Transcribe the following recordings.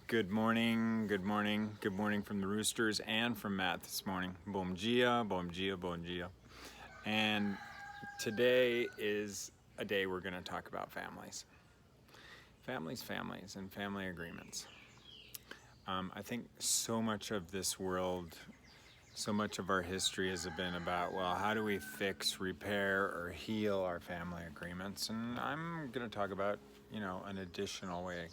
Good morning, good morning, good morning from the Roosters and from Matt this morning. Bom dia, bom dia, bom dia. And today is a day we're going to talk about families. Families, and family agreements. I think so much of this world, so much of our history has been about, well, how do we fix, repair, or heal our family agreements? And I'm going to talk about, an additional way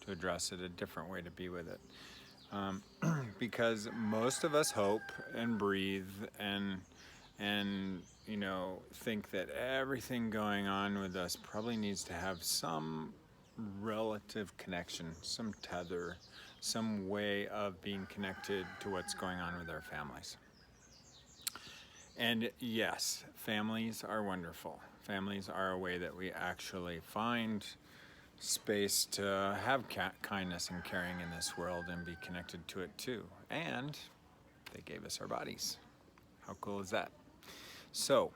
to address it, a different way to be with it. Because most of us hope and breathe and think that everything going on with us probably needs to have some relative connection, some tether, some way of being connected to what's going on with our families. And yes, families are wonderful. Families are a way that we actually find space to have kindness and caring in this world and be connected to it too. And they gave us our bodies. How cool is that? So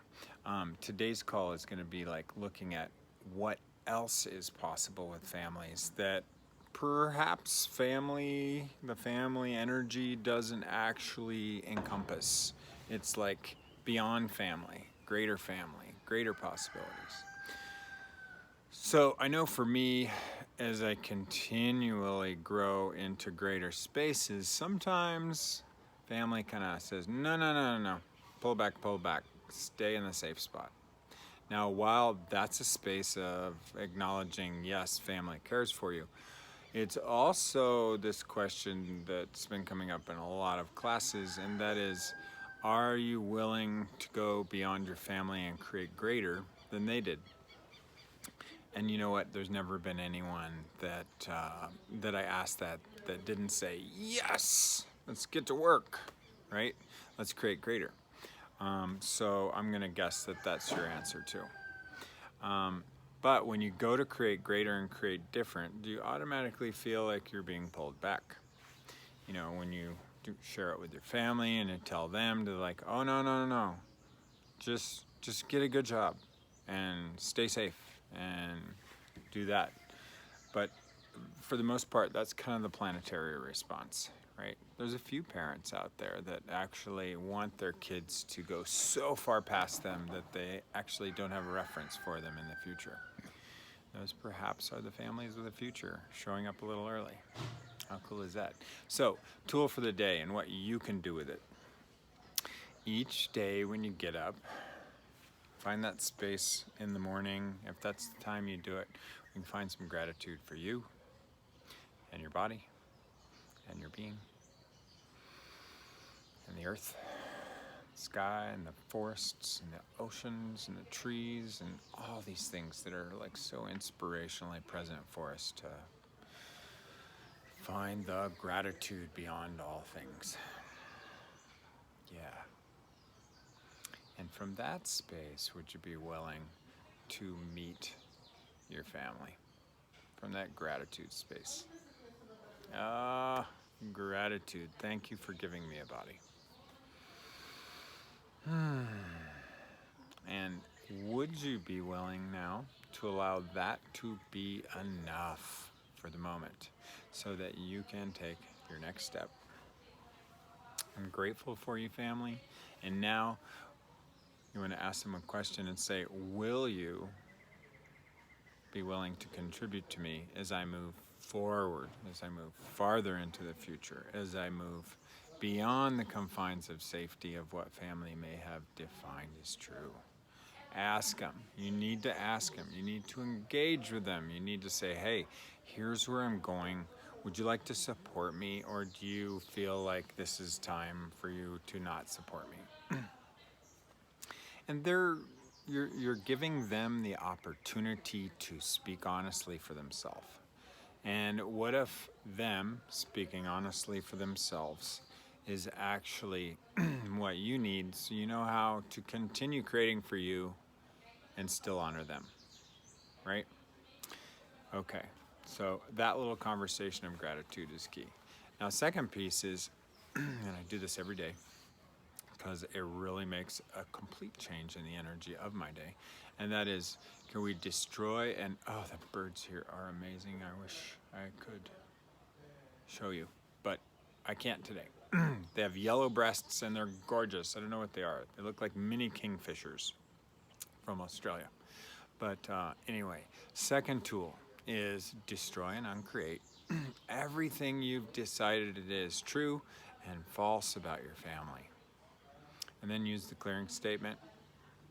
today's call is going to be like looking at what else is possible with families that perhaps the family energy doesn't actually encompass. It's like beyond family, greater possibilities. So I know for me, as I continually grow into greater spaces, sometimes family kind of says, no, pull back, stay in the safe spot. Now, while that's a space of acknowledging, yes, family cares for you, it's also this question that's been coming up in a lot of classes, and that is, are you willing to go beyond your family and create greater than they did? And you know what? There's never been anyone that I asked that didn't say, yes, let's get to work, right? Let's create greater. So I'm going to guess that that's your answer too. But when you go to create greater and create different, do you automatically feel like you're being pulled back? When you share it with your family and you tell them to like, oh, no. Just get a good job and stay safe and do that. But for the most part, that's kind of the planetary response, right? There's a few parents out there that actually want their kids to go so far past them that they actually don't have a reference for them in the future. Those perhaps are the families of the future, showing up a little early. How cool is that? So, tool for the day and what you can do with it. Each day when you get up, find that space in the morning. If that's the time you do it, you can find some gratitude for you and your body and your being and the earth, the sky and the forests and the oceans and the trees and all these things that are like so inspirationally present for us to find the gratitude beyond all things. Yeah. And from that space, would you be willing to meet your family? From that gratitude space. Gratitude. Thank you for giving me a body. And would you be willing now to allow that to be enough for the moment so that you can take your next step? I'm grateful for you, family. And now you want to ask them a question and say, will you be willing to contribute to me as I move forward, as I move farther into the future, as I move beyond the confines of safety of what family may have defined as true? Ask them. You need to ask them. You need to engage with them. You need to say, hey, here's where I'm going. Would you like to support me, or do you feel like this is time for you to not support me? And you're giving them the opportunity to speak honestly for themselves. And what if them speaking honestly for themselves is actually what you need, so you know how to continue creating for you and still honor them, right? Okay, so that little conversation of gratitude is key. Now, second piece is, and I do this every day, because it really makes a complete change in the energy of my day. And that is, can we destroy, and oh, the birds here are amazing. I wish I could show you, but I can't today. They have yellow breasts and they're gorgeous. I don't know what they are. They look like mini kingfishers from Australia. But anyway, second tool is destroy and uncreate everything you've decided it is true and false about your family. And then use the clearing statement.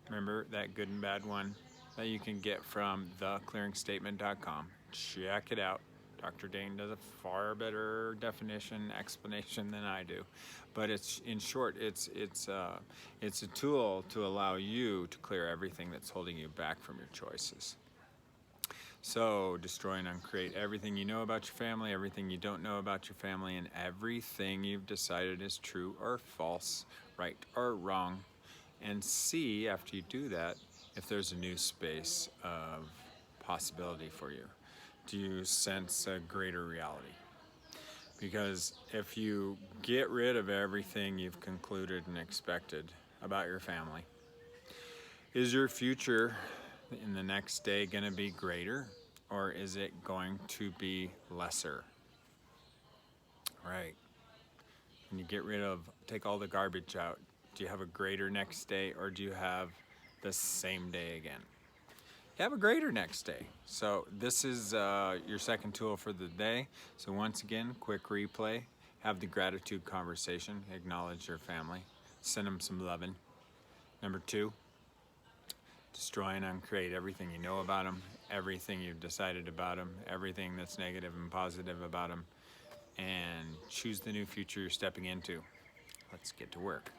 Remember that good and bad one that you can get from theclearingstatement.com. Check it out. Dr. Dane does a far better definition, explanation than I do. But it's, in short, it's a tool to allow you to clear everything that's holding you back from your choices. So destroy and uncreate everything you know about your family, everything you don't know about your family, and everything you've decided is true or false, right or wrong. And see, after you do that, if there's a new space of possibility for you. Do you sense a greater reality? Because if you get rid of everything you've concluded and expected about your family, is your future in the next day going to be greater, or is it going to be lesser? Right. When you get rid of, take all the garbage out, do you have a greater next day, or do you have the same day again? You have a greater next day. So this is your second tool for the day. So once again, quick replay. Have the gratitude conversation. Acknowledge your family. Send them some loving. Number 2, destroy and uncreate everything you know about them, everything you've decided about them, everything that's negative and positive about them, and choose the new future you're stepping into. Let's get to work.